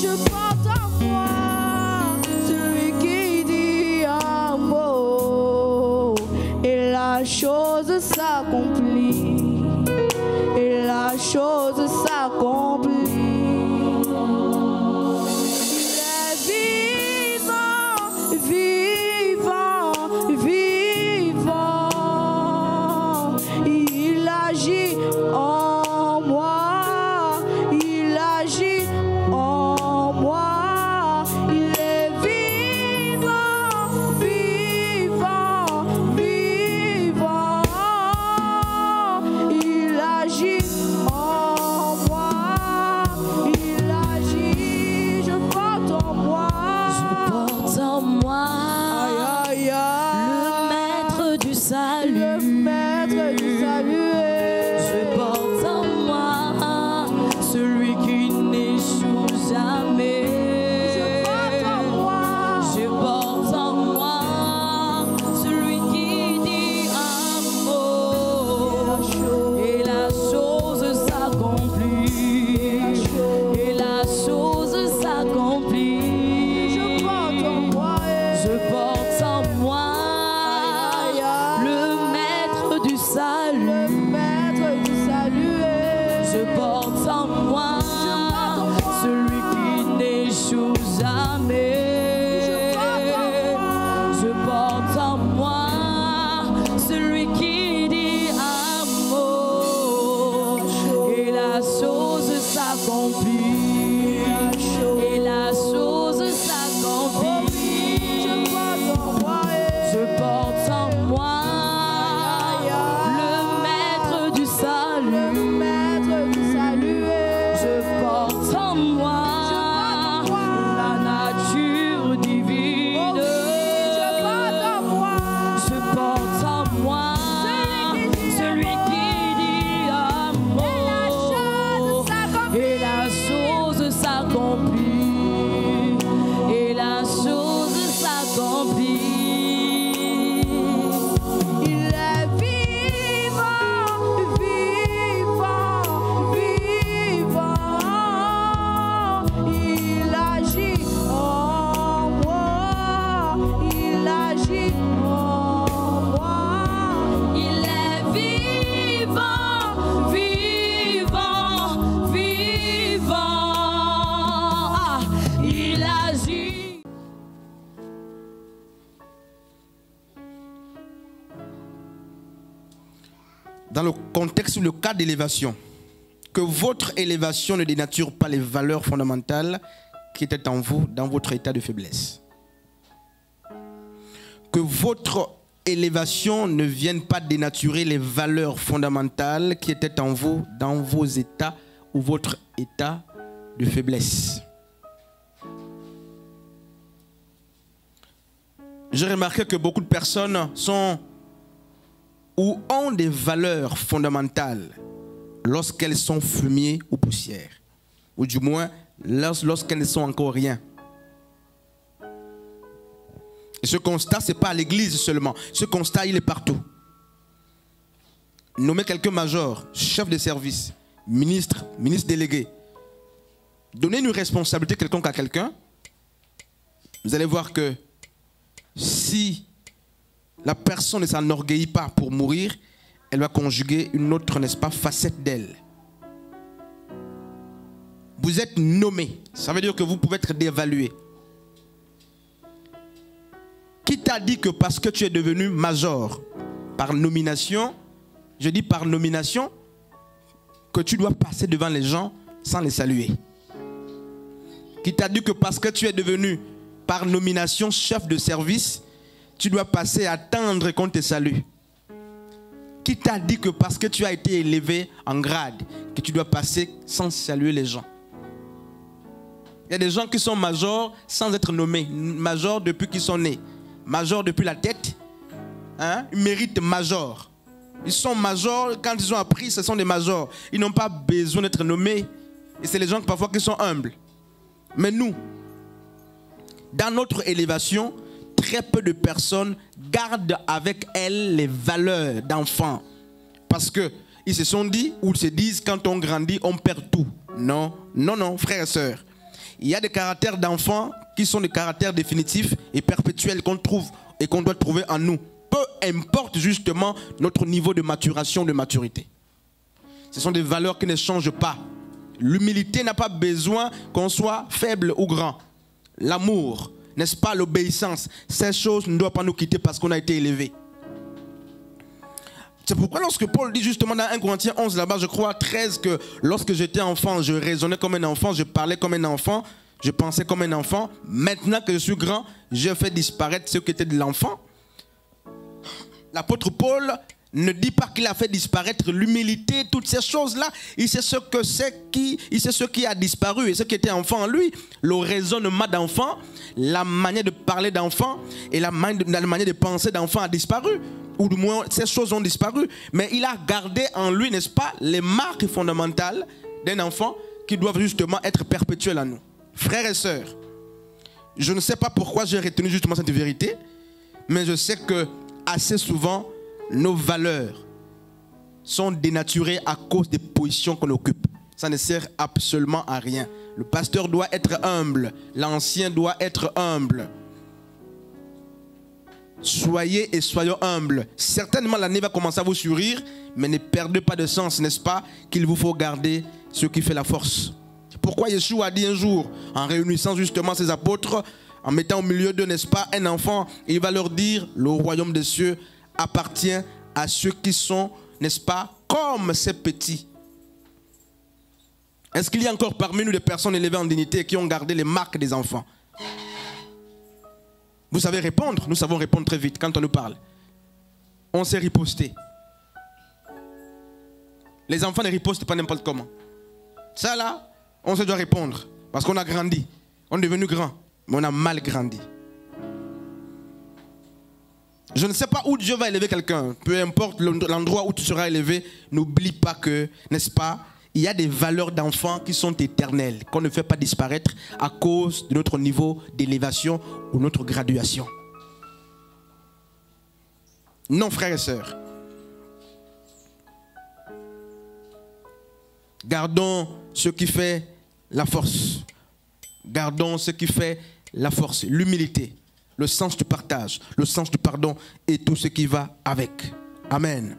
je porte en moi celui qui dit un mot et la chose s'accomplit, et la chose s'accomplit. Il est vivant, vivant, vivant. Il agit en moi, il agit en moi. Il est vivant, vivant, vivant. Il agit en moi, il agit. Je porte en moi, aïe, aïe, aïe, le maître du salut. le maître du salut. Je porte en moi celui qui n'échoue jamais. Je porte en moi, Je porte en moi celui qui dit un mot et la chose s'accomplit. Et la chose s'accomplit. je porte en moi, Je porte en moi le maître du le salut. maître du salut. Je porte en moi celui qui n'échoue jamais. Je porte en moi celui qui dit un mot et la chose s'accomplit. Et la chose s'accomplit. Je porte en moi, Je porte en moi le maître du salut. le maître du salut. Je porte en moi la nature divine. Oh oui, je porte en moi Je porte en moi celui qui dit un mot et la chose s'accomplit. Et la chose s'accomplit. il est vivant, vivant, vivant. Il agit en moi, il agit en moi. Il est vivant, vivant, vivant. Ah, il agit. Dans le contexte ou le cas d'élévation, que votre élévation ne dénature pas les valeurs fondamentales qui étaient en vous dans votre état de faiblesse. Que votre élévation ne vienne pas dénaturer les valeurs fondamentales qui étaient en vous dans vos états ou votre état de faiblesse. J'ai remarqué que beaucoup de personnes sont ou ont des valeurs fondamentales lorsqu'elles sont fumier ou poussière, ou du moins lorsqu'elles ne sont encore rien. Et ce constat, ce n'est pas à l'église seulement. Ce constat, il est partout. Nommer quelqu'un major, chef de service, ministre, ministre délégué. Donner une responsabilité quelconque à quelqu'un, vous allez voir que si la personne ne s'enorgueillit pas pour mourir, elle va conjuguer une autre, n'est-ce pas, facette d'elle. Vous êtes nommé, ça veut dire que vous pouvez être dévalué. Qui t'a dit que parce que tu es devenu major par nomination, je dis par nomination, que tu dois passer devant les gens sans les saluer? Qui t'a dit que parce que tu es devenu par nomination chef de service, tu dois passer à attendre qu'on te salue? Qui t'a dit que parce que tu as été élevé en grade, que tu dois passer sans saluer les gens? Il y a des gens qui sont majors sans être nommés, majors depuis qu'ils sont nés, majors depuis la tête, hein? Ils méritent major. Ils sont majors, quand ils ont appris, ce sont des majors. Ils n'ont pas besoin d'être nommés. Et c'est les gens parfois qui sont humbles. Mais nous, dans notre élévation, très peu de personnes gardent avec elles les valeurs d'enfants. Parce qu'ils se sont dit, ou se disent, quand on grandit, on perd tout. Non, non, non, frères et sœurs. il y a des caractères d'enfants qui sont des caractères définitifs et perpétuels qu'on trouve et qu'on doit trouver en nous. Peu importe justement notre niveau de maturation, de maturité. Ce sont des valeurs qui ne changent pas. L'humilité n'a pas besoin qu'on soit faible ou grand. L'amour, n'est-ce pas, l'obéissance, ces choses ne doivent pas nous quitter parce qu'on a été élevé. C'est pourquoi lorsque Paul dit justement dans 1 Corinthiens 11 là-bas, je crois 13, que lorsque j'étais enfant, je raisonnais comme un enfant, je parlais comme un enfant, je pensais comme un enfant. Maintenant que je suis grand, je fais disparaître ce qui était de l'enfant. L'apôtre Paul ne dit pas qu'il a fait disparaître l'humilité, toutes ces choses-là. Il sait ce qui a disparu et ce qui était enfant en lui. Le raisonnement d'enfant, la manière de parler d'enfant et la manière de penser d'enfant a disparu. Ou du moins, ces choses ont disparu. Mais il a gardé en lui, n'est-ce pas, les marques fondamentales d'un enfant qui doivent justement être perpétuelles à nous. Frères et sœurs, je ne sais pas pourquoi j'ai retenu justement cette vérité, mais je sais que assez souvent, nos valeurs sont dénaturées à cause des positions qu'on occupe. Ça ne sert absolument à rien. Le pasteur doit être humble. L'ancien doit être humble. Soyez et soyons humbles. Certainement l'année va commencer à vous sourire, mais ne perdez pas de sens, n'est-ce pas, qu'il vous faut garder ce qui fait la force. Pourquoi Yeshua a dit un jour, en réunissant justement ses apôtres, en mettant au milieu d'eux, n'est-ce pas, un enfant, il va leur dire, le royaume des cieux appartient à ceux qui sont, n'est-ce pas, comme ces petits. Est-ce qu'il y a encore parmi nous des personnes élevées en dignité qui ont gardé les marques des enfants? Vous savez répondre, nous savons répondre très vite quand on nous parle. On sait riposter. Les enfants ne ripostent pas n'importe comment. Ça là, on se doit répondre parce qu'on a grandi. On est devenu grand, mais on a mal grandi. Je ne sais pas où Dieu va élever quelqu'un. Peu importe l'endroit où tu seras élevé, n'oublie pas que, n'est-ce pas, il y a des valeurs d'enfants qui sont éternelles, qu'on ne fait pas disparaître à cause de notre niveau d'élévation ou notre graduation. Non, frères et sœurs. Gardons ce qui fait la force. Gardons ce qui fait la force, l'humilité, le sens du partage, le sens du pardon et tout ce qui va avec. Amen.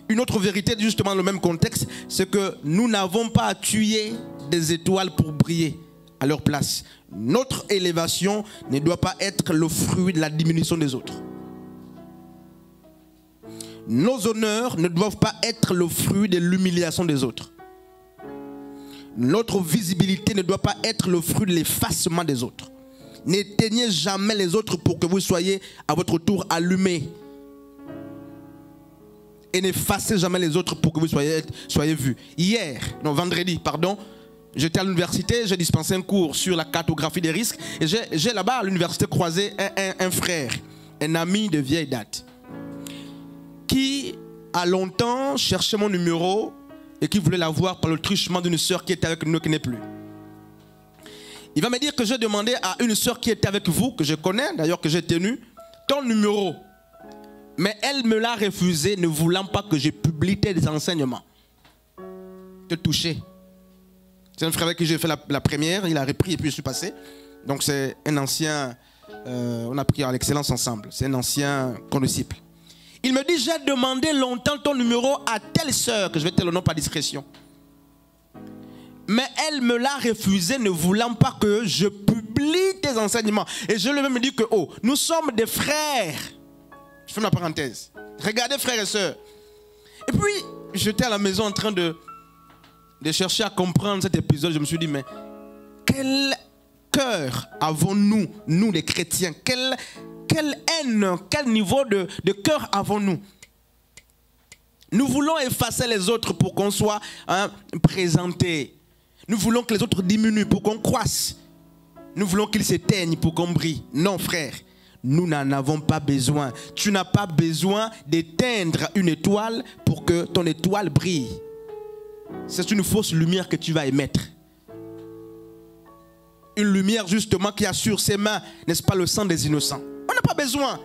Une autre vérité, justement dans le même contexte, c'est que nous n'avons pas à tuer des étoiles pour briller à leur place. Notre élévation ne doit pas être le fruit de la diminution des autres. Nos honneurs ne doivent pas être le fruit de l'humiliation des autres. Notre visibilité ne doit pas être le fruit de l'effacement des autres. N'éteignez jamais les autres pour que vous soyez à votre tour allumés. Et n'effacez jamais les autres pour que vous soyez vus. Vendredi, j'étais à l'université, j'ai dispensé un cours sur la cartographie des risques. Et j'ai là-bas à l'université croisé un frère, un ami de vieille date, qui a longtemps cherché mon numéro et qui voulait l'avoir par le truchement d'une sœur qui était avec nous, qui n'est plus. Il va me dire que j'ai demandé à une sœur qui était avec vous, que je connais, d'ailleurs que j'ai tenu, ton numéro. Mais elle me l'a refusé, ne voulant pas que je publie tes enseignements. Te toucher. C'est un frère avec qui j'ai fait la première, il a repris et puis je suis passé. Donc c'est un ancien, on a pris à l'excellence ensemble, c'est un ancien condisciple. Il me dit, j'ai demandé longtemps ton numéro à telle sœur, que je vais te le nom par discrétion. Mais elle me l'a refusé, ne voulant pas que je publie tes enseignements. Et je lui ai même dit que, oh, nous sommes des frères. Je fais ma parenthèse. Regardez, frères et sœurs. Et puis, j'étais à la maison en train de chercher à comprendre cet épisode. Je me suis dit, mais quel cœur avons-nous, nous les chrétiens? Quelle haine, quel niveau de cœur avons-nous? Nous voulons effacer les autres pour qu'on soit présenté. Nous voulons que les autres diminuent pour qu'on croisse. Nous voulons qu'ils s'éteignent pour qu'on brille. Non, frère, nous n'en avons pas besoin. Tu n'as pas besoin d'éteindre une étoile pour que ton étoile brille. C'est une fausse lumière que tu vas émettre. Une lumière justement qui a sur ses mains, n'est-ce pas, le sang des innocents. On n'a pas besoin.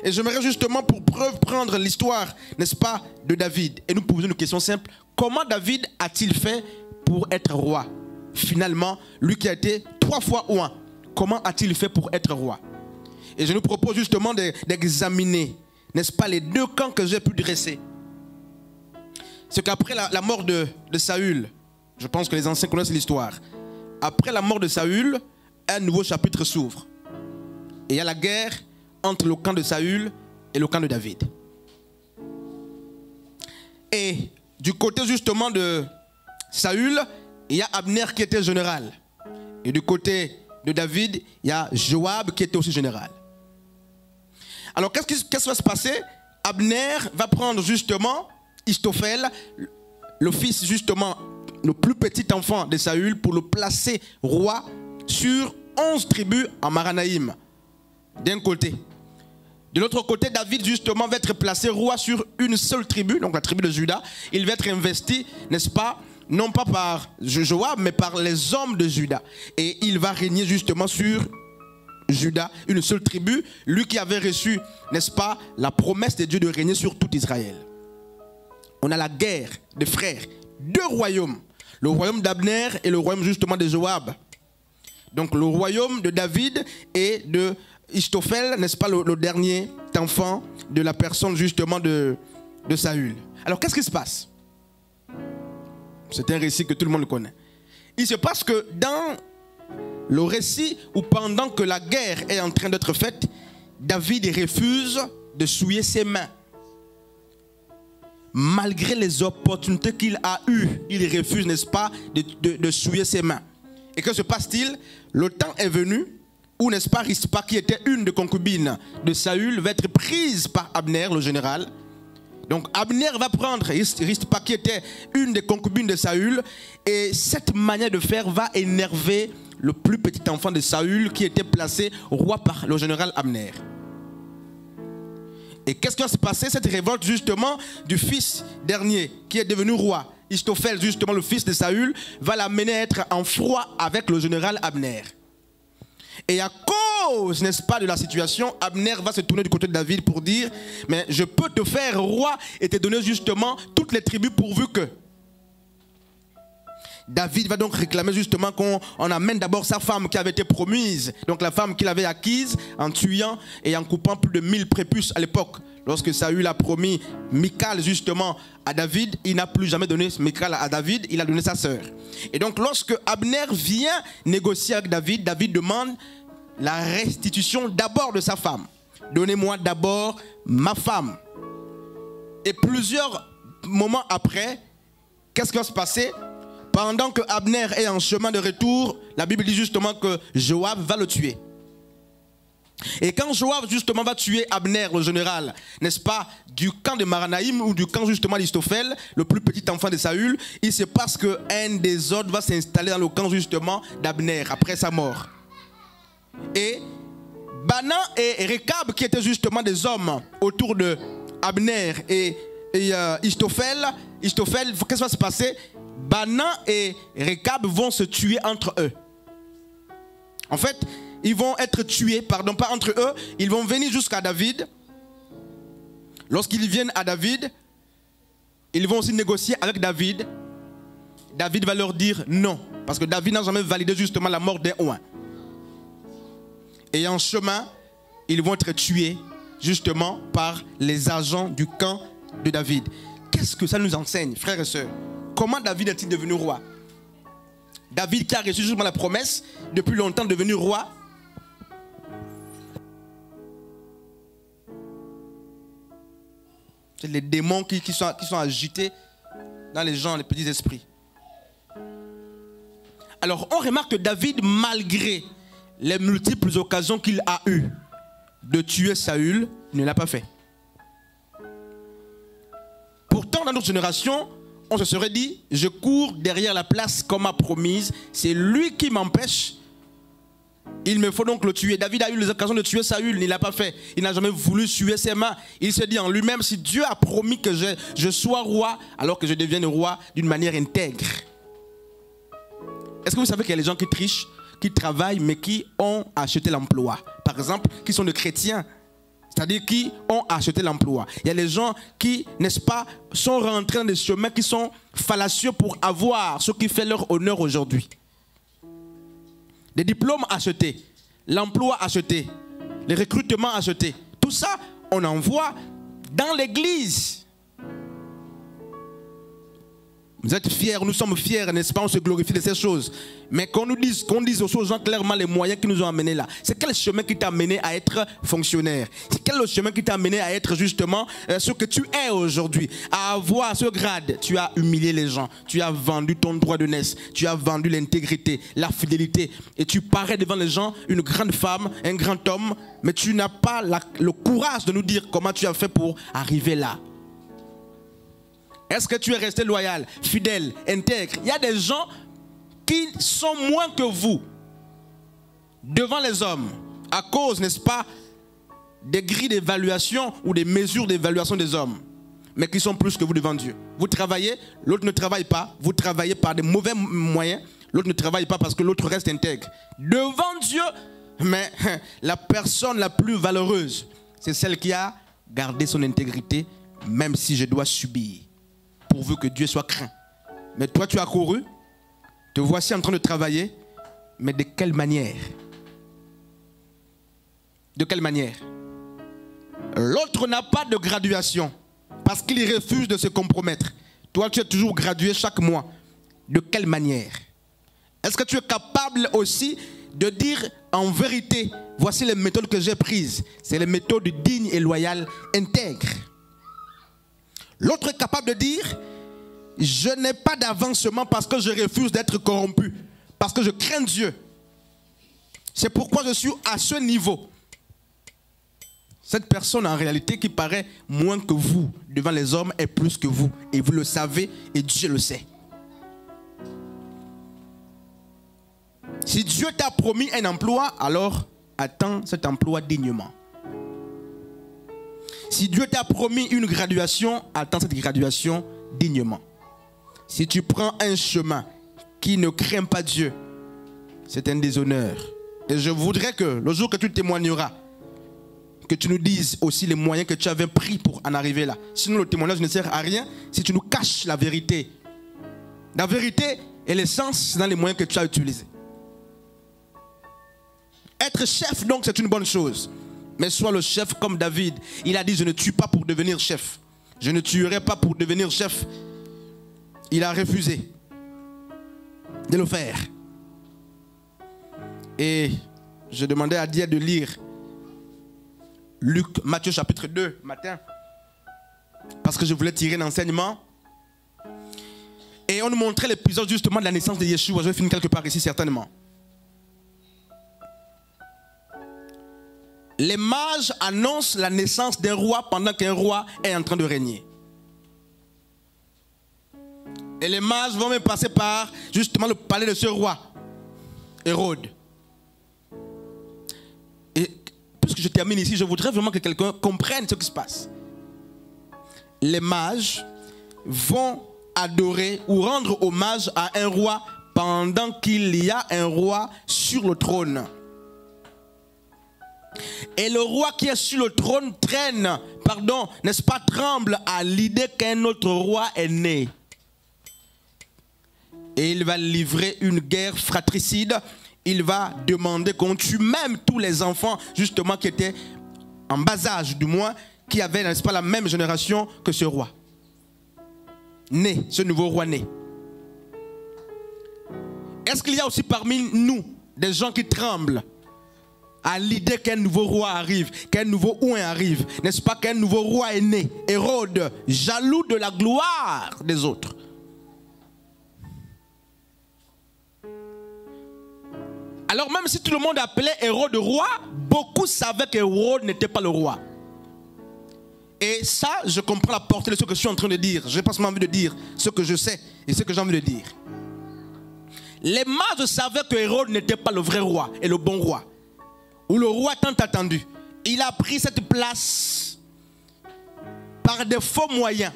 Et j'aimerais justement pour preuve prendre l'histoire, n'est-ce pas, de David. Et nous poser une question simple. Comment David a-t-il fait pour être roi? Finalement, lui qui a été 3 fois oint. Comment a-t-il fait pour être roi? Et je nous propose justement d'examiner, n'est-ce pas, les 2 camps que j'ai pu dresser. C'est qu'après la mort de Saül, je pense que les anciens connaissent l'histoire. Après la mort de Saül, un nouveau chapitre s'ouvre. Et il y a la guerre entre le camp de Saül et le camp de David. Et du côté justement de Saül, il y a Abner qui était général. Et du côté de David, il y a Joab qui était aussi général. Alors qu'est-ce qui va se passer? Abner va prendre justement Istophel, le fils justement, le plus petit enfant de Saül, pour le placer roi sur 11 tribus en Mahanaïm, d'un côté. De l'autre côté, David justement va être placé roi sur une seule tribu, donc la tribu de Juda. Il va être investi, n'est-ce pas, non pas par Joab, mais par les hommes de Juda. Et il va régner justement sur Juda, une seule tribu, lui qui avait reçu, n'est-ce pas, la promesse de Dieu de régner sur tout Israël. On a la guerre des frères, 2 royaumes, le royaume d'Abner et le royaume justement de Joab. Donc le royaume de David et de Istophel, n'est-ce pas, le dernier enfant de la personne justement de Saül. Alors qu'est-ce qui se passe? C'est un récit que tout le monde connaît. Il se passe que dans le récit où pendant que la guerre est en train d'être faite, David refuse de souiller ses mains. Malgré les opportunités qu'il a eues, il refuse, n'est-ce pas, de souiller ses mains. Et que se passe-t-il? Le temps est venu où, n'est-ce pas, Rispa, qui était une des concubines de Saül, va être prise par Abner, le général. Donc Abner va prendre Rispa, qui était une des concubines de Saül, et cette manière de faire va énerver le plus petit enfant de Saül, qui était placé roi par le général Abner. Et qu'est-ce qui va se passer? Cette révolte justement du fils dernier qui est devenu roi, Istophel, justement le fils de Saül, va l'amener à être en froid avec le général Abner. Et à cause, n'est-ce pas, de la situation, Abner va se tourner du côté de David pour dire: mais je peux te faire roi et te donner justement toutes les tribus pourvu que. David va donc réclamer justement qu'on amène d'abord sa femme qui avait été promise, donc la femme qu'il avait acquise en tuant et en coupant plus de 1000 prépuces à l'époque. Lorsque Saül a promis Michal justement à David, il n'a plus jamais donné Michal à David, il a donné sa sœur. Et donc lorsque Abner vient négocier avec David, David demande la restitution d'abord de sa femme. Donnez-moi d'abord ma femme. Et plusieurs moments après, qu'est-ce qui va se passer? Pendant que Abner est en chemin de retour, la Bible dit justement que Joab va le tuer. Et quand Joab justement va tuer Abner, le général, n'est-ce pas, du camp de Mahanaïm ou du camp justement d'Istophel, le plus petit enfant de Saül, il se passe qu'un des autres va s'installer dans le camp justement d'Abner après sa mort. Et Bana et Rekab, qui étaient justement des hommes autour de Abner et Istophel, qu'est-ce qui va se passer? Bana et Rekab vont se tuer entre eux. En fait, ils vont être tués, pardon, pas entre eux, ils vont venir jusqu'à David. Lorsqu'ils viennent à David, ils vont aussi négocier avec David. David va leur dire non, parce que David n'a jamais validé justement la mort d'un oint. Et en chemin, ils vont être tués justement par les agents du camp de David. Qu'est-ce que ça nous enseigne, frères et sœurs? Comment David est-il devenu roi? David qui a reçu justement la promesse, depuis longtemps devenu roi. C'est les démons qui sont agités dans les gens, les petits esprits. Alors on remarque que David, malgré les multiples occasions qu'il a eues de tuer Saül, ne l'a pas fait. Pourtant, dans notre génération, on se serait dit: je cours derrière la place qu'on m'a promise, c'est lui qui m'empêche, il me faut donc le tuer. David a eu les occasions de tuer Saül, il ne l'a pas fait. Il n'a jamais voulu tuer ses mains. Il se dit en lui-même: si Dieu a promis que je sois roi, alors que je devienne roi d'une manière intègre. Est-ce que vous savez qu'il y a des gens qui trichent, qui travaillent, mais qui ont acheté l'emploi? Par exemple, qui sont des chrétiens, c'est-à-dire qui ont acheté l'emploi. Il y a des gens qui, n'est-ce pas, sont rentrés dans des chemins qui sont fallacieux pour avoir ce qui fait leur honneur aujourd'hui. des diplômes achetés, l'emploi acheté, les recrutements achetés. Tout ça, on envoie dans l'église. Vous êtes fiers, nous sommes fiers, n'est-ce pas? On se glorifie de ces choses. Mais qu'on dise aux gens clairement les moyens qui nous ont amenés là. C'est quel chemin qui t'a amené à être fonctionnaire? C'est quel le chemin qui t'a amené à être justement ce que tu es aujourd'hui? À avoir ce grade. Tu as humilié les gens. Tu as vendu ton droit de naissance. Tu as vendu l'intégrité, la fidélité. Et tu parais devant les gens une grande femme, un grand homme. Mais tu n'as pas le courage de nous dire comment tu as fait pour arriver là. Est-ce que tu es resté loyal, fidèle, intègre? Il y a des gens qui sont moins que vous devant les hommes à cause, n'est-ce pas, des grilles d'évaluation ou des mesures d'évaluation des hommes, mais qui sont plus que vous devant Dieu. Vous travaillez, l'autre ne travaille pas. Vous travaillez par des mauvais moyens, l'autre ne travaille pas parce que l'autre reste intègre. Devant Dieu, mais la personne la plus valeureuse, c'est celle qui a gardé son intégrité, même si je dois subir. Pourvu que Dieu soit craint. Mais toi tu as couru, te voici en train de travailler, mais de quelle manière? De quelle manière? L'autre n'a pas de graduation parce qu'il refuse de se compromettre. Toi tu es toujours gradué chaque mois. De quelle manière? Est-ce que tu es capable aussi de dire en vérité, voici les méthodes que j'ai prises. C'est les méthodes dignes et loyales, intègres. L'autre est capable de dire, je n'ai pas d'avancement parce que je refuse d'être corrompu, parce que je crains Dieu. C'est pourquoi je suis à ce niveau. Cette personne en réalité qui paraît moins que vous devant les hommes est plus que vous. Et vous le savez et Dieu le sait. Si Dieu t'a promis un emploi, alors attends cet emploi dignement. Si Dieu t'a promis une graduation, attends cette graduation dignement. Si tu prends un chemin qui ne craint pas Dieu, c'est un déshonneur. Et je voudrais que le jour que tu témoigneras, que tu nous dises aussi les moyens que tu avais pris pour en arriver là. Sinon le témoignage ne sert à rien si tu nous caches la vérité. La vérité et l'essence, c'est dans les moyens que tu as utilisés. Être chef donc c'est une bonne chose. Mais sois le chef comme David. Il a dit, je ne tue pas pour devenir chef. Je ne tuerai pas pour devenir chef. Il a refusé de le faire. Et je demandais à Dia de lire Matthieu chapitre 2 matin. Parce que je voulais tirer un enseignement. Et on nous montrait l'épisode justement de la naissance de Yeshua. Je vais finir quelque part ici certainement. Les mages annoncent la naissance d'un roi pendant qu'un roi est en train de régner. Et les mages vont même passer par justement le palais de ce roi, Hérode. Et puisque je termine ici, je voudrais vraiment que quelqu'un comprenne ce qui se passe. Les mages vont adorer ou rendre hommage à un roi pendant qu'il y a un roi sur le trône. Et le roi qui est sur le trône n'est-ce pas, tremble à l'idée qu'un autre roi est né. Et il va livrer une guerre fratricide. Il va demander qu'on tue même tous les enfants, justement, qui étaient en bas âge, du moins, qui avaient, n'est-ce pas, la même génération que ce roi. Né, ce nouveau roi né. Est-ce qu'il y a aussi parmi nous des gens qui tremblent à l'idée qu'un nouveau roi arrive, qu'un nouveau oint arrive, n'est-ce pas, qu'un nouveau roi est né? Hérode, jaloux de la gloire des autres. Alors même si tout le monde appelait Hérode roi, beaucoup savaient qu'Hérode n'était pas le roi. Et ça, je comprends la portée de ce que je suis en train de dire. Je n'ai pas seulement envie de dire ce que je sais et ce que j'ai envie de dire. Les mages savaient que Hérode n'était pas le vrai roi et le bon roi, ou le roi tant attendu. Il a pris cette place par des faux moyens.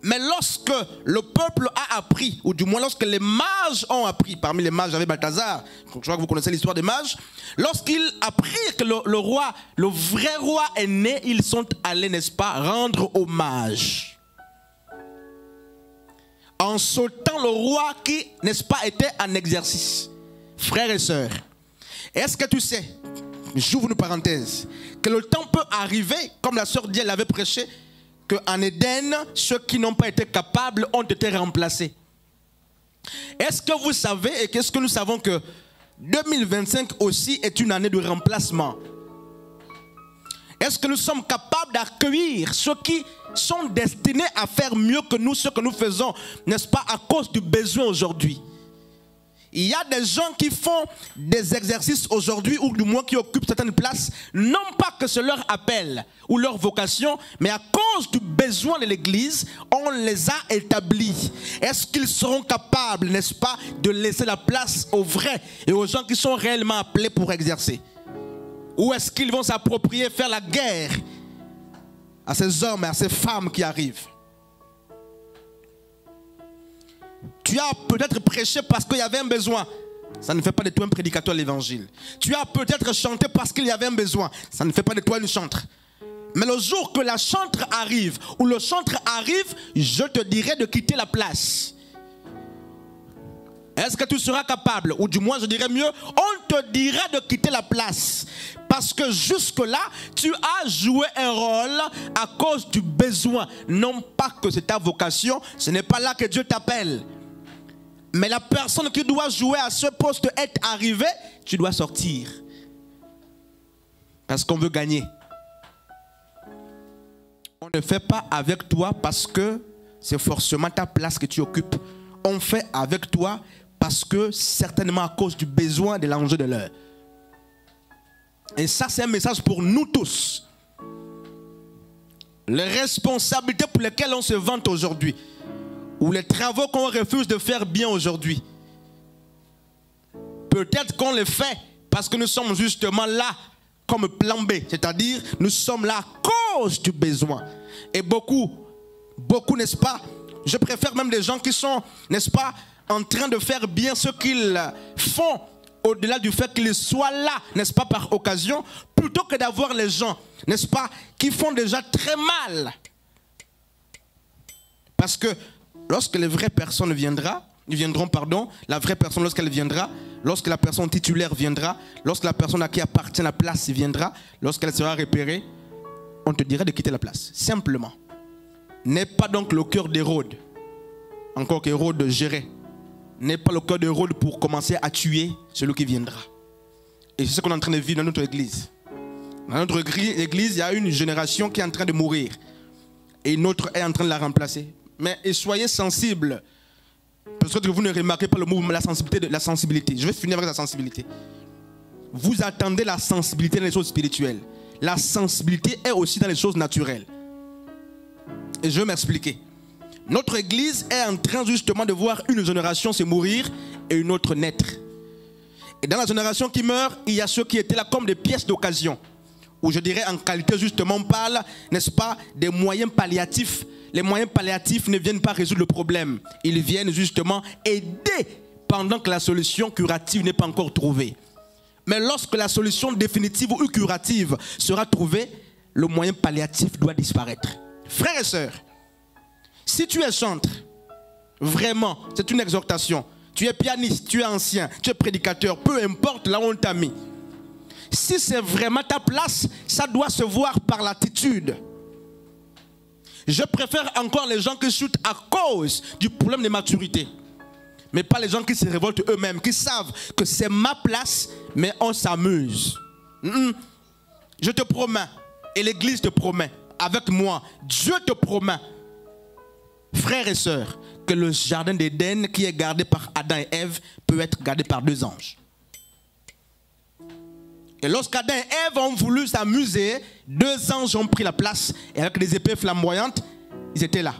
Mais lorsque le peuple a appris, ou du moins lorsque les mages ont appris, parmi les mages, il y avait Balthazar, je crois que vous connaissez l'histoire des mages, lorsqu'ils apprirent que le roi, le vrai roi est né, ils sont allés, n'est-ce pas, rendre hommage. En sautant le roi qui, n'est-ce pas, était en exercice. Frères et sœurs, Est-ce que tu sais, j'ouvre une parenthèse, que le temps peut arriver, comme la sœur Diel l'avait prêché, qu'en Éden, ceux qui n'ont pas été capables ont été remplacés. Est-ce que vous savez, et qu'est-ce que nous savons, que 2025 aussi est une année de remplacement? Est-ce que nous sommes capables d'accueillir ceux qui sont destinés à faire mieux que nous, ce que nous faisons, n'est-ce pas, à cause du besoin aujourd'hui? Il y a des gens qui font des exercices aujourd'hui, ou du moins qui occupent certaines places, non pas que c'est leur appel ou leur vocation, mais à cause du besoin de l'Église, on les a établis. Est-ce qu'ils seront capables, n'est-ce pas, de laisser la place aux vrais et aux gens qui sont réellement appelés pour exercer? Ou est-ce qu'ils vont s'approprier, faire la guerre à ces hommes et à ces femmes qui arrivent? Tu as peut-être prêché parce qu'il y avait un besoin. Ça ne fait pas de toi un prédicateur de l'évangile. Tu as peut-être chanté parce qu'il y avait un besoin. Ça ne fait pas de toi une chantre. Mais le jour que la chantre arrive, ou le chantre arrive, je te dirai de quitter la place. Est-ce que tu seras capable? Ou du moins je dirais mieux, on te dira de quitter la place. Parce que jusque-là, tu as joué un rôle à cause du besoin. Non pas que c'est ta vocation, ce n'est pas là que Dieu t'appelle. Mais la personne qui doit jouer à ce poste est arrivée, tu dois sortir. Parce qu'on veut gagner. On ne fait pas avec toi parce que c'est forcément ta place que tu occupes. On fait avec toi parce que certainement à cause du besoin de l'enjeu de l'heure. Et ça, c'est un message pour nous tous. Les responsabilités pour lesquelles on se vante aujourd'hui, ou les travaux qu'on refuse de faire bien aujourd'hui, peut-être qu'on les fait parce que nous sommes justement là comme plan B, c'est-à-dire nous sommes là à cause du besoin. Et beaucoup, n'est-ce pas, je préfère même des gens qui sont, n'est-ce pas, en train de faire bien ce qu'ils font, au-delà du fait qu'ils soient là, n'est-ce pas, par occasion, plutôt que d'avoir les gens, n'est-ce pas, qui font déjà très mal. Parce que lorsque les vraies personnes viendront, la vraie personne lorsqu'elle viendra, lorsque la personne titulaire viendra, lorsque la personne à qui appartient la place viendra, lorsqu'elle sera repérée, on te dira de quitter la place. Simplement. N'aie pas donc le cœur d'Hérode, encore qu'Hérode gérait. N'aie pas le cœur d'Hérode pour commencer à tuer celui qui viendra. Et c'est ce qu'on est en train de vivre dans notre église. Dans notre église, il y a une génération qui est en train de mourir. Et une autre est en train de la remplacer. Mais soyez sensibles. Parce que vous ne remarquez pas le mouvement, la sensibilité. Je vais finir avec la sensibilité. Vous attendez la sensibilité dans les choses spirituelles. La sensibilité est aussi dans les choses naturelles. Et je vais m'expliquer. Notre église est en train justement de voir une génération se mourir et une autre naître. Et dans la génération qui meurt, il y a ceux qui étaient là comme des pièces d'occasion. Ou je dirais en qualité justement, on parle, n'est-ce pas, des moyens palliatifs. Les moyens palliatifs ne viennent pas résoudre le problème. Ils viennent justement aider pendant que la solution curative n'est pas encore trouvée. Mais lorsque la solution définitive ou curative sera trouvée, le moyen palliatif doit disparaître. Frères et sœurs, si tu es chantre, vraiment, c'est une exhortation. Tu es pianiste, tu es ancien, tu es prédicateur, peu importe là où on t'a mis. Si c'est vraiment ta place, ça doit se voir par l'attitude. Je préfère encore les gens qui chutent à cause du problème de maturité. Mais pas les gens qui se révoltent eux-mêmes, qui savent que c'est ma place, mais on s'amuse. Je te promets, et l'Église te promet, avec moi, Dieu te promet, frères et sœurs, que le jardin d'Éden qui est gardé par Adam et Ève peut être gardé par 2 anges. Et lorsqu'Adam et Ève ont voulu s'amuser, 2 anges ont pris la place et avec des épées flamboyantes, ils étaient là.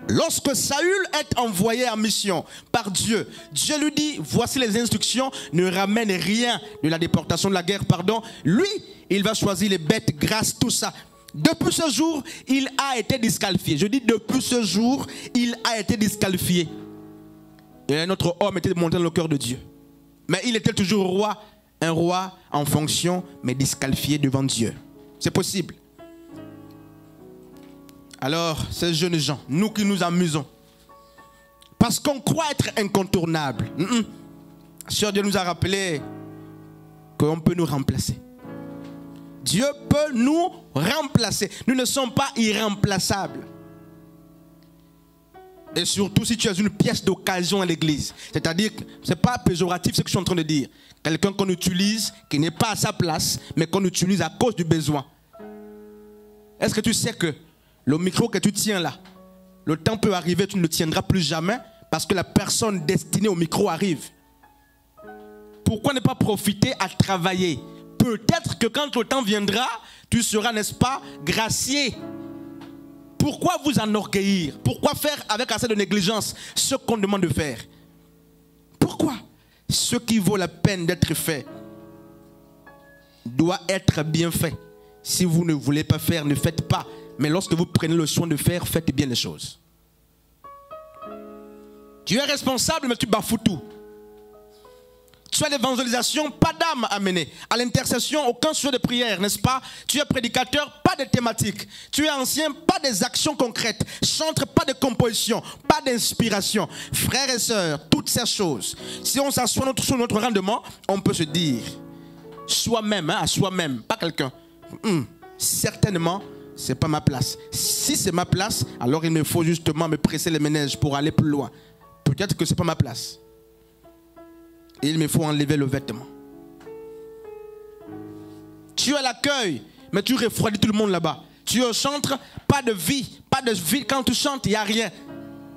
Lorsque Saül est envoyé en mission par Dieu, Dieu lui dit, voici les instructions, ne ramène rien de la déportation, de la guerre, pardon. Lui, il va choisir les bêtes grasses, tout ça. Depuis ce jour, il a été disqualifié. Je dis depuis ce jour, il a été disqualifié. Et un autre homme était monté dans le cœur de Dieu. Mais il était toujours roi, un roi en fonction, mais disqualifié devant Dieu. C'est possible. Alors, ces jeunes gens, nous qui nous amusons, parce qu'on croit être incontournable, Sœur, Dieu nous a rappelé qu'on peut nous remplacer. Dieu peut nous remplacer. Nous ne sommes pas irremplaçables. Et surtout si tu es une pièce d'occasion à l'église. C'est-à-dire que ce n'est pas péjoratif ce que je suis en train de dire. Quelqu'un qu'on utilise, qui n'est pas à sa place, mais qu'on utilise à cause du besoin. Est-ce que tu sais que le micro que tu tiens là, le temps peut arriver, tu ne le tiendras plus jamais parce que la personne destinée au micro arrive. Pourquoi ne pas profiter à travailler? Peut-être que quand le temps viendra, tu seras, n'est-ce pas, gracié. Pourquoi vous enorgueillir? Pourquoi faire avec assez de négligence ce qu'on demande de faire? Pourquoi? Ce qui vaut la peine d'être fait doit être bien fait. Si vous ne voulez pas faire, ne faites pas. Mais lorsque vous prenez le soin de faire, faites bien les choses. Tu es responsable, mais tu bafoues tout. Tu as l'évangélisation, pas d'âme à mener. À l'intercession, aucun sujet de prière, n'est-ce pas? Tu es prédicateur, pas de thématique. Tu es ancien, pas des actions concrètes. Chantre, pas de composition, pas d'inspiration. Frères et sœurs, toutes ces choses, si on s'assoit sur notre rendement, on peut se dire, soi-même, à soi-même, pas quelqu'un. Certainement, ce n'est pas ma place. Si c'est ma place, alors il me faut justement me presser les ménages pour aller plus loin. Peut-être que ce n'est pas ma place. Et il me faut enlever le vêtement. Tu es à l'accueil, mais tu refroidis tout le monde là-bas. Tu es au centre, pas de vie. Pas de vie. Quand tu chantes, il n'y a rien.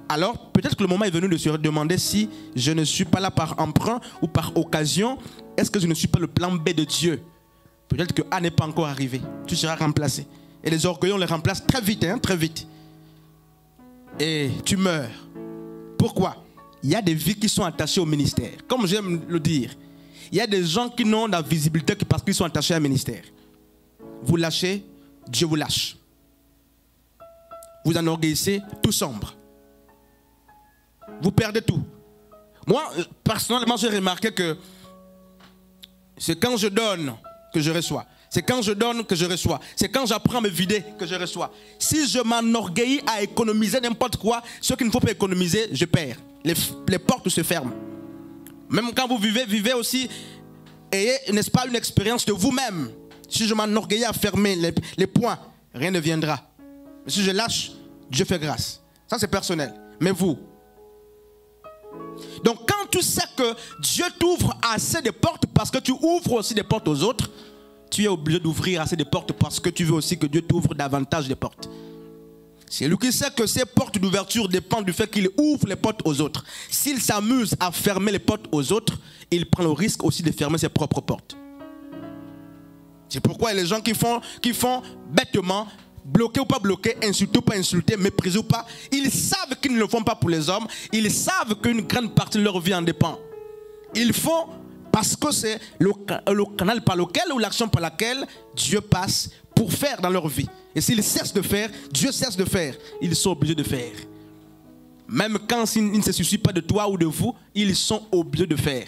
Alors, peut-être que le moment est venu de se demander si je ne suis pas là par emprunt ou par occasion. Est-ce que je ne suis pas le plan B de Dieu? Peut-être que A n'est pas encore arrivé. Tu seras remplacé. Et les orgueillons les remplacent très vite, très vite. Et tu meurs. Pourquoi? Il y a des vies qui sont attachées au ministère. Comme j'aime le dire, il y a des gens qui n'ont la visibilité que parce qu'ils sont attachés à un ministère. Vous lâchez, Dieu vous lâche. Vous enorgueillissez, tout sombre. Vous perdez tout. Moi, personnellement, j'ai remarqué que c'est quand je donne que je reçois. C'est quand je donne que je reçois. C'est quand j'apprends à me vider que je reçois. Si je m'enorgueillis à économiser n'importe quoi, ce qu'il ne faut pas économiser, je perds. Les portes se ferment. Même quand vous vivez aussi, ayez, n'est-ce pas, une expérience de vous-même. Si je m'enorgueillis à fermer les poings, rien ne viendra. Mais si je lâche, Dieu fait grâce. Ça, c'est personnel. Mais vous. Donc, quand tu sais que Dieu t'ouvre assez de portes parce que tu ouvres aussi des portes aux autres, tu es obligé d'ouvrir assez de portes parce que tu veux aussi que Dieu t'ouvre davantage de portes. C'est lui qui sait que ces portes d'ouverture dépendent du fait qu'il ouvre les portes aux autres. S'il s'amuse à fermer les portes aux autres, il prend le risque aussi de fermer ses propres portes. C'est pourquoi les gens qui font bêtement, bloquer ou pas bloquer, insulter ou pas insulter, mépriser ou pas, ils savent qu'ils ne le font pas pour les hommes. Ils savent qu'une grande partie de leur vie en dépend. Ils font parce que c'est le canal par lequel ou l'action par laquelle Dieu passe pour faire dans leur vie. Et s'ils cessent de faire, Dieu cesse de faire. Ils sont obligés de faire. Même quand il ne se soucie pas de toi ou de vous, ils sont obligés de faire.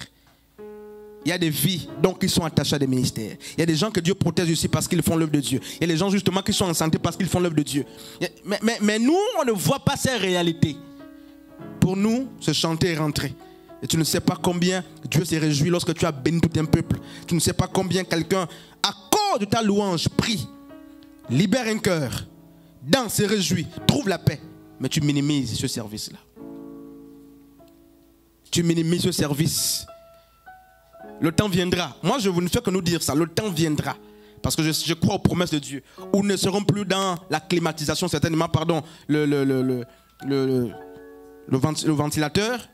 Il y a des vies donc qui sont attachées à des ministères. Il y a des gens que Dieu protège aussi parce qu'ils font l'œuvre de Dieu. Il y a des gens justement qui sont en santé parce qu'ils font l'œuvre de Dieu. Mais nous, on ne voit pas ces réalités. Pour nous, se chanter et rentrer. Et tu ne sais pas combien Dieu s'est réjoui lorsque tu as béni tout un peuple. Tu ne sais pas combien quelqu'un, à cause de ta louange, prie, libère un cœur, danse, se réjouit, trouve la paix. Mais tu minimises ce service-là. Tu minimises ce service. Le temps viendra. Moi, je ne fais que nous dire ça. Le temps viendra. Parce que je crois aux promesses de Dieu. Où nous ne serons plus dans la climatisation, certainement, pardon, le ventilateur.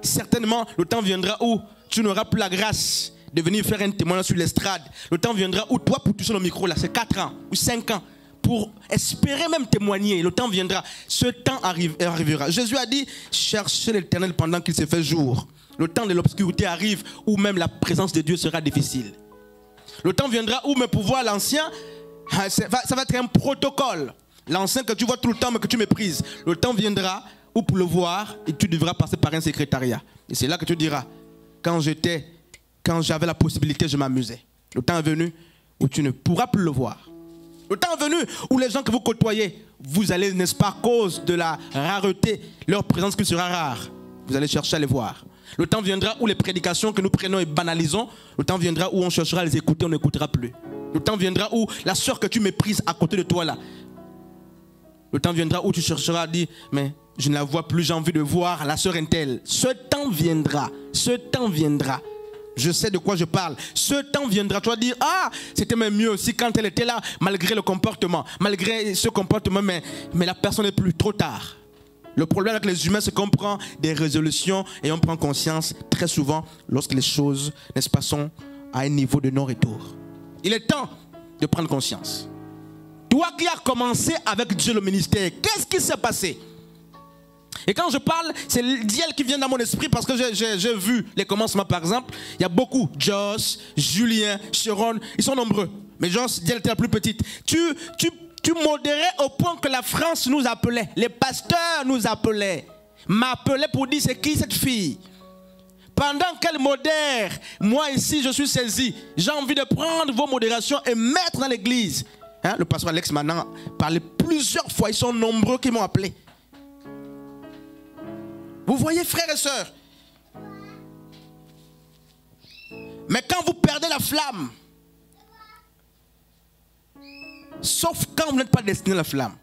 Certainement, le temps viendra où tu n'auras plus la grâce de venir faire un témoignage sur l'estrade. Le temps viendra où toi, pour toucher le micro, là, c'est 4 ans ou 5 ans. Pour espérer même témoigner, le temps viendra. Ce temps arrivera. Jésus a dit, cherchez l'Éternel pendant qu'il se fait jour. Le temps de l'obscurité arrive où même la présence de Dieu sera difficile. Le temps viendra où me pouvoir l'ancien, ça va être un protocole. L'ancien que tu vois tout le temps mais que tu méprises. Le temps viendra où pour le voir, et tu devras passer par un secrétariat. Et c'est là que tu diras, quand j'avais la possibilité, je m'amusais. Le temps est venu où tu ne pourras plus le voir. Le temps est venu où les gens que vous côtoyez, vous allez, n'est-ce pas, à cause de la rareté, leur présence qui sera rare, vous allez chercher à les voir. Le temps viendra où les prédications que nous prenons et banalisons, le temps viendra où on cherchera à les écouter, on n'écoutera plus. Le temps viendra où la sœur que tu méprises à côté de toi là, le temps viendra où tu chercheras à dire, mais je ne la vois plus, j'ai envie de voir la sœur Intel. Ce temps viendra, ce temps viendra. Je sais de quoi je parle. Ce temps viendra, tu vas dire, ah, c'était même mieux aussi quand elle était là, malgré le comportement, malgré ce comportement, mais la personne n'est plus, trop tard. Le problème avec les humains, c'est qu'on prend des résolutions et on prend conscience très souvent lorsque les choses, n'est-ce pas, sont à un niveau de non-retour. Il est temps de prendre conscience. Toi qui as commencé avec Dieu le ministère, qu'est-ce qui s'est passé? Et quand je parle, c'est Diel qui vient dans mon esprit parce que j'ai vu les commencements par exemple. Il y a beaucoup, Joss, Julien, Sharon, ils sont nombreux. Mais Joss, Diel était la plus petite. Tu modérais au point que la France nous appelait. Les pasteurs nous appelaient. M'appelaient pour dire c'est qui cette fille? Pendant qu'elle modère, moi ici je suis saisi. J'ai envie de prendre vos modérations et mettre dans l'église. Hein, le pasteur Alex maintenant parlait plusieurs fois. Ils sont nombreux qui m'ont appelé. Vous voyez, frères et sœurs. Mais quand vous perdez la flamme, sauf quand vous n'êtes pas destiné à la flamme.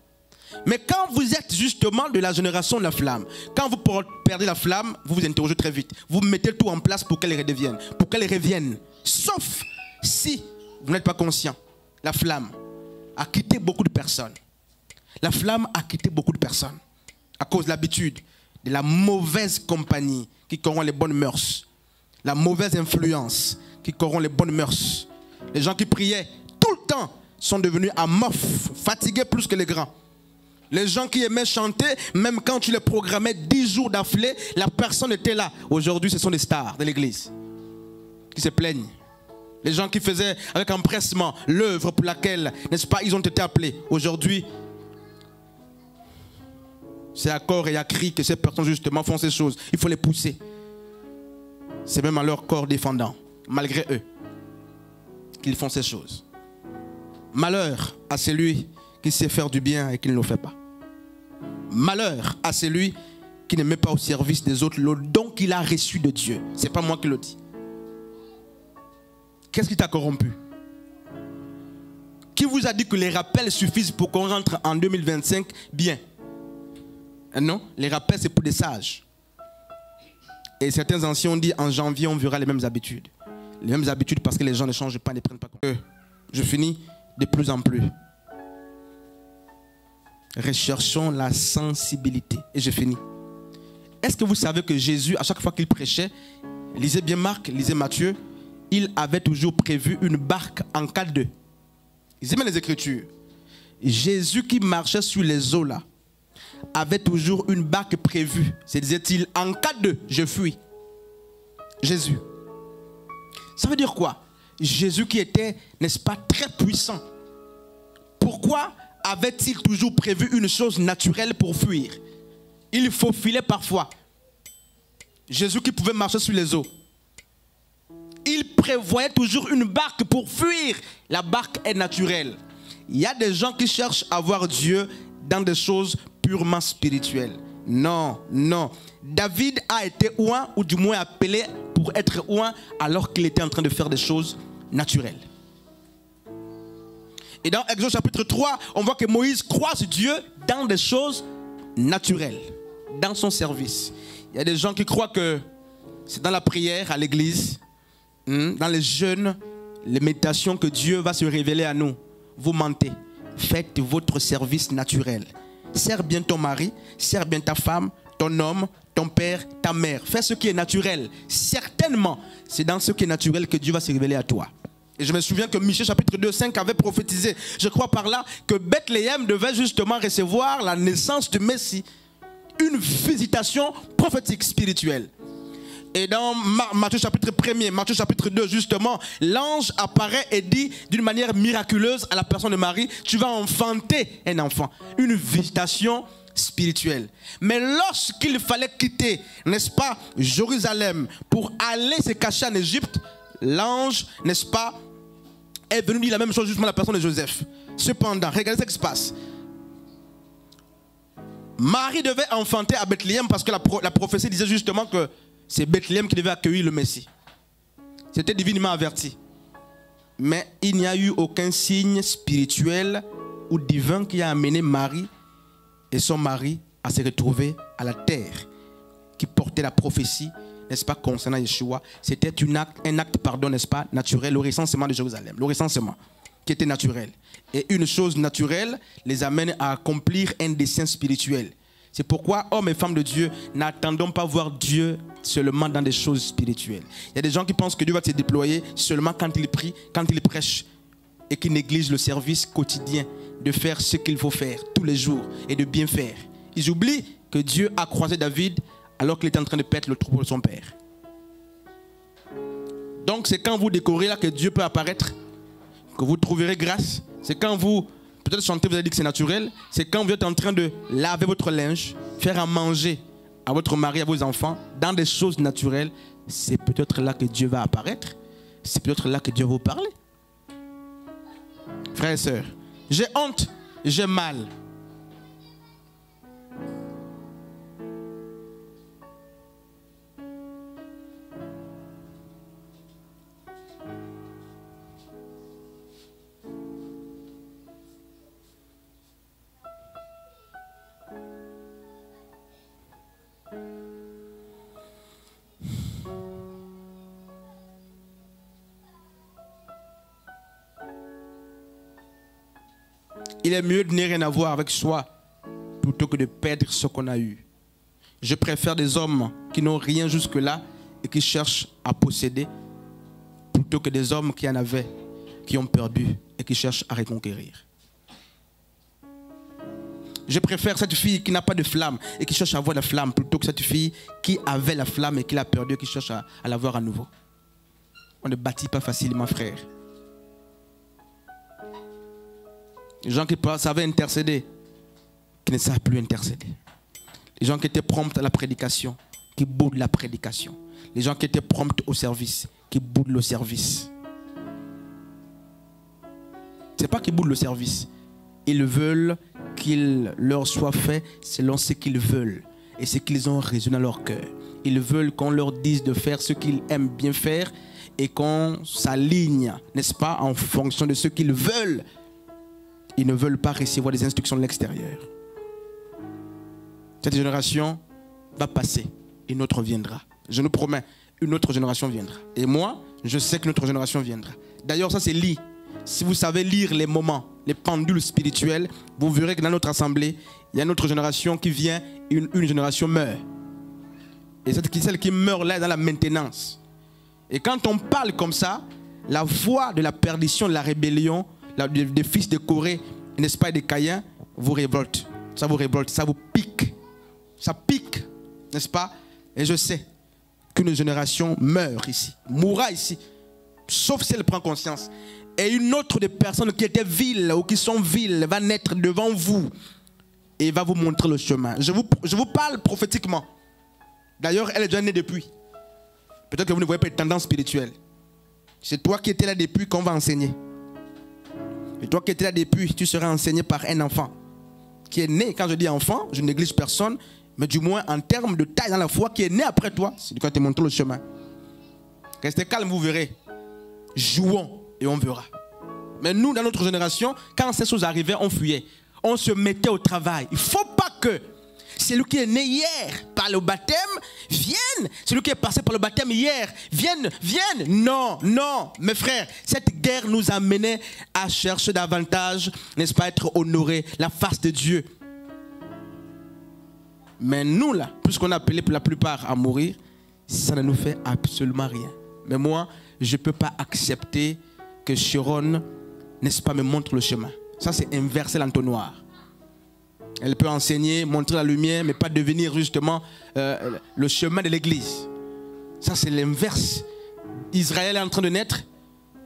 Mais quand vous êtes justement de la génération de la flamme, quand vous perdez la flamme, vous vous interrogez très vite. Vous mettez tout en place pour qu'elle redevienne, pour qu'elle revienne. Sauf si vous n'êtes pas conscient. La flamme a quitté beaucoup de personnes. La flamme a quitté beaucoup de personnes à cause de l'habitude, de la mauvaise compagnie qui corrompt les bonnes mœurs. La mauvaise influence qui corrompt les bonnes mœurs. Les gens qui priaient tout le temps sont devenus amorphes, fatigués plus que les grands. Les gens qui aimaient chanter, même quand tu les programmais 10 jours d'affilée, la personne était là. Aujourd'hui, ce sont des stars de l'église qui se plaignent. Les gens qui faisaient avec empressement l'œuvre pour laquelle, n'est-ce pas, ils ont été appelés. Aujourd'hui, c'est à corps et à cri que ces personnes justement font ces choses. Il faut les pousser. C'est même à leur corps défendant, malgré eux, qu'ils font ces choses. Malheur à celui qui sait faire du bien et qui ne le fait pas. Malheur à celui qui ne met pas au service des autres le don qu'il a reçu de Dieu. Ce n'est pas moi qui le dis. Qu'est-ce qui t'a corrompu? Qui vous a dit que les rappels suffisent pour qu'on rentre en 2025 bien? Non, les rappels c'est pour des sages. Et certains anciens ont dit en janvier on verra les mêmes habitudes. Les mêmes habitudes parce que les gens ne changent pas, ne prennent pas compte. Je finis de plus en plus. Recherchons la sensibilité. Et je finis. Est-ce que vous savez que Jésus, à chaque fois qu'il prêchait, lisez bien Marc, lisez Matthieu, il avait toujours prévu une barque en cas de. Lisez bien les Écritures. Jésus qui marchait sur les eaux là, avait toujours une barque prévue. Se disait-il, en cas de, je fuis. Jésus. Ça veut dire quoi? Jésus qui était, n'est-ce pas, très puissant. Pourquoi avait-il toujours prévu une chose naturelle pour fuir? Il faut filer parfois. Jésus qui pouvait marcher sur les eaux. Il prévoyait toujours une barque pour fuir. La barque est naturelle. Il y a des gens qui cherchent à voir Dieu dans des choses purement spirituelles. Non, non. David a été oint, ou du moins appelé pour être oint, alors qu'il était en train de faire des choses naturelles. Et dans Exode chapitre 3, on voit que Moïse croise Dieu dans des choses naturelles, dans son service. Il y a des gens qui croient que c'est dans la prière, à l'église, dans les jeûnes, les méditations que Dieu va se révéler à nous. Vous mentez. Faites votre service naturel. Sers bien ton mari, sers bien ta femme, ton homme, ton père, ta mère. Fais ce qui est naturel. Certainement, c'est dans ce qui est naturel que Dieu va se révéler à toi. Et je me souviens que Michée chapitre 2, 5 avait prophétisé, je crois par là, que Bethléem devait justement recevoir la naissance du Messie. Une visitation prophétique spirituelle. Et dans Matthieu chapitre 1er, Matthieu chapitre 2, justement, l'ange apparaît et dit d'une manière miraculeuse à la personne de Marie, tu vas enfanter un enfant. Une visitation spirituelle. Mais lorsqu'il fallait quitter, n'est-ce pas, Jérusalem pour aller se cacher en Égypte, l'ange, n'est-ce pas, est venu dire la même chose justement à la personne de Joseph. Cependant, regardez ce qui se passe. Marie devait enfanter à Bethléem parce que la prophétie disait justement que C'est Bethléem qui devait accueillir le Messie. C'était divinement averti. Mais il n'y a eu aucun signe spirituel ou divin qui a amené Marie et son mari à se retrouver à la terre, qui portait la prophétie, n'est-ce pas, concernant Yeshua. C'était un acte, pardon, n'est-ce pas, naturel, le recensement de Jérusalem, le recensement qui était naturel. Et une chose naturelle les amène à accomplir un dessein spirituel. C'est pourquoi, hommes et femmes de Dieu, n'attendons pas voir Dieu seulement dans des choses spirituelles. Il y a des gens qui pensent que Dieu va se déployer seulement quand il prie, quand il prêche, et qui négligent le service quotidien de faire ce qu'il faut faire tous les jours et de bien faire. Ils oublient que Dieu a croisé David alors qu'il était en train de perdre le troupeau de son père. Donc c'est quand vous décorez là que Dieu peut apparaître, que vous trouverez grâce. C'est quand vous, peut-être chanter, vous avez dit que c'est naturel. C'est quand vous êtes en train de laver votre linge, faire à manger à votre mari, à vos enfants, dans des choses naturelles. C'est peut-être là que Dieu va apparaître. C'est peut-être là que Dieu va vous parler. Frères et sœurs, j'ai honte, j'ai mal. Il est mieux de ne rien avoir avec soi plutôt que de perdre ce qu'on a eu. Je préfère des hommes qui n'ont rien jusque-là et qui cherchent à posséder plutôt que des hommes qui en avaient, qui ont perdu et qui cherchent à reconquérir. Je préfère cette fille qui n'a pas de flamme et qui cherche à avoir la flamme plutôt que cette fille qui avait la flamme et qui l'a perdue et qui cherche à l'avoir à nouveau. On ne bâtit pas facilement, frère. Les gens qui savaient intercéder, qui ne savent plus intercéder. Les gens qui étaient prompts à la prédication, qui boudent la prédication. Les gens qui étaient prompts au service, qui boudent le service. Ce n'est pas qu'ils boudent le service. Ils veulent qu'il leur soit fait selon ce qu'ils veulent et ce qu'ils ont résolu dans leur cœur. Ils veulent qu'on leur dise de faire ce qu'ils aiment bien faire et qu'on s'aligne, n'est-ce pas, en fonction de ce qu'ils veulent. Ils ne veulent pas recevoir des instructions de l'extérieur. Cette génération va passer, une autre viendra. Je nous promets, une autre génération viendra. Et moi, je sais qu'une autre génération viendra. D'ailleurs, ça c'est lit. Si vous savez lire les moments, les pendules spirituelles, vous verrez que dans notre assemblée, il y a une autre génération qui vient, une génération meurt. Et celle qui meurt là est dans la maintenance. Et quand on parle comme ça, la voix de la perdition, de la rébellion, des fils de Corée, n'est-ce pas, des Caïens, vous révolte. Ça vous révolte, ça vous pique. Ça pique, n'est-ce pas? Et je sais qu'une génération meurt ici, mourra ici, sauf si elle prend conscience. Et une autre des personnes qui étaient viles ou qui sont viles va naître devant vous et va vous montrer le chemin. Je vous parle prophétiquement. D'ailleurs, elle est déjà née depuis. Peut-être que vous ne voyez pas de tendance spirituelle. C'est toi qui étais là depuis qu'on va enseigner. Et toi qui étais là depuis, tu seras enseigné par un enfant qui est né. Quand je dis enfant, je ne néglige personne, mais du moins en termes de taille dans la foi, qui est né après toi. C'est lui qui te montre le chemin. Restez calme, vous verrez. Jouons et on verra. Mais nous, dans notre génération, quand ces choses arrivaient, on fuyait. On se mettait au travail. Il ne faut pas que celui qui est né hier par le baptême vienne. Celui qui est passé par le baptême hier vienne. Non, non, mes frères. Cette guerre nous a menés à chercher davantage, n'est-ce pas, être honorés, la face de Dieu. Mais nous là, puisqu'on est appelé pour la plupart à mourir, ça ne nous fait absolument rien. Mais moi, je ne peux pas accepter que Chiron, n'est-ce pas, me montre le chemin. Ça, c'est inverser l'entonnoir. Elle peut enseigner, montrer la lumière, mais pas devenir justement le chemin de l'église. Ça, c'est l'inverse. Israël est en train de naître.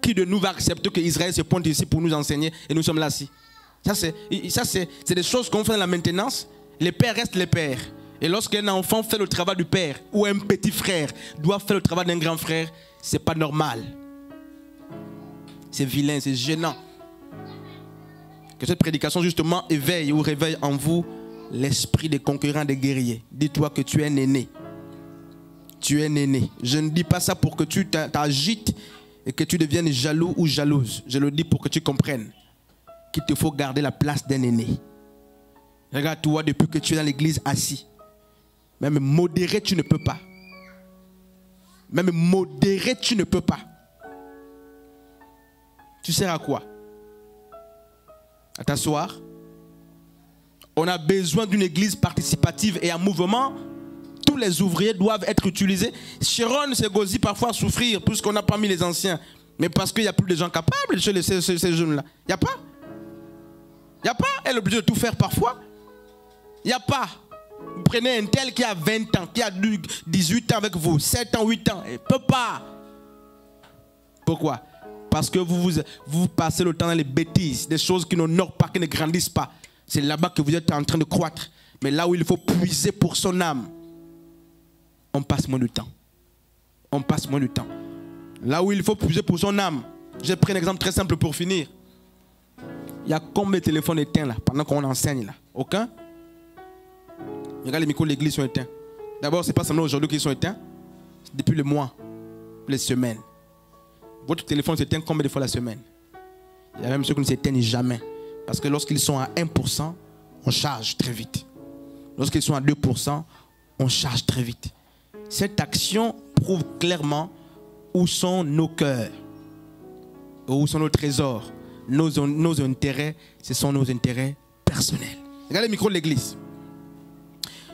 Qui de nous va accepter que Israël se pointe ici pour nous enseigner et nous sommes là ici? Ça, c'est des choses qu'on fait dans la maintenance. Les pères restent les pères. Et lorsqu'un enfant fait le travail du père ou un petit frère doit faire le travail d'un grand frère, ce n'est pas normal. C'est vilain, c'est gênant. Que cette prédication justement éveille ou réveille en vous l'esprit des conquérants, des guerriers. Dis-toi que tu es un aîné. Tu es né. Je ne dis pas ça pour que tu t'agites et que tu deviennes jaloux ou jalouse. Je le dis pour que tu comprennes qu'il te faut garder la place d'un aîné. Regarde-toi depuis que tu es dans l'église assis. Même modéré, tu ne peux pas. Même modéré, tu ne peux pas. Tu sers à quoi? À t'asseoir. On a besoin d'une église participative et en mouvement. Tous les ouvriers doivent être utilisés. Sharon Segozi parfois souffrir puisqu'on n'a pas mis les anciens. Mais parce qu'il n'y a plus de gens capables chez ces jeunes-là. Il n'y a pas. Il n'y a pas. Elle est obligée de tout faire parfois. Il n'y a pas. Vous prenez un tel qui a 20 ans, qui a 18 ans avec vous, 7 ans, 8 ans. Il ne peut pas. Pourquoi? Parce que vous passez le temps dans les bêtises, des choses qui n'honorent pas, qui ne grandissent pas. C'est là-bas que vous êtes en train de croître. Mais là où il faut puiser pour son âme, on passe moins de temps. On passe moins de temps. Là où il faut puiser pour son âme, j'ai pris un exemple très simple pour finir. Il y a combien de téléphones éteints là, pendant qu'on enseigne là? Aucun? Regarde, les micros de l'église sont éteints. D'abord, ce n'est pas seulement aujourd'hui qu'ils sont éteints. C'est depuis le mois, les semaines. Votre téléphone s'éteint combien de fois la semaine? Il y a même ceux qui ne s'éteignent jamais. Parce que lorsqu'ils sont à 1%, on charge très vite. Lorsqu'ils sont à 2%, on charge très vite. Cette action prouve clairement où sont nos cœurs, où sont nos trésors, nos intérêts. Ce sont nos intérêts personnels. Regardez le micro de l'église.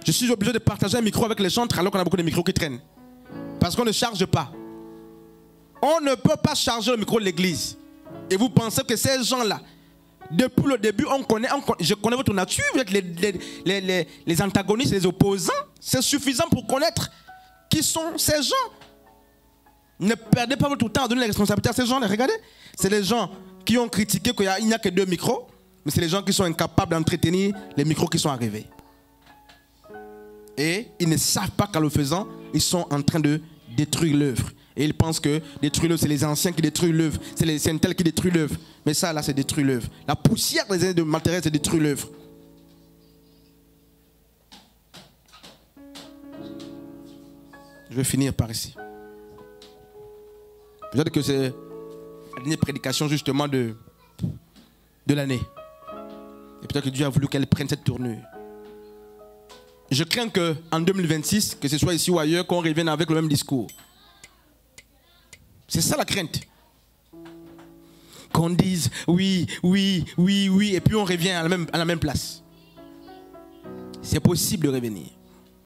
Je suis obligé de partager un micro avec les chantres alors qu'on a beaucoup de micros qui traînent. Parce qu'on ne charge pas. On ne peut pas charger le micro de l'église. Et vous pensez que ces gens-là, depuis le début, je connais votre nature, vous êtes les antagonistes, les opposants. C'est suffisant pour connaître qui sont ces gens. Ne perdez pas votre temps à donner les responsabilités à ces gens-là. Regardez, c'est les gens qui ont critiqué qu'il n'y a que 2 micros, mais c'est les gens qui sont incapables d'entretenir les micros qui sont arrivés. Et ils ne savent pas qu'en le faisant, ils sont en train de détruire l'œuvre. Et ils pensent que détruire l'œuvre, c'est les anciens qui détruisent l'œuvre. C'est un tel qui détruit l'œuvre. Mais ça, là, c'est détruire l'œuvre. La poussière des années de matériel, c'est détruire l'œuvre. Je vais finir par ici. Peut-être que c'est la dernière prédication justement de l'année. Et peut-être que Dieu a voulu qu'elle prenne cette tournure. Je crains qu'en 2026, que ce soit ici ou ailleurs, qu'on revienne avec le même discours. C'est ça la crainte. Qu'on dise oui, oui, oui, oui, et puis on revient à la même place. C'est possible de revenir.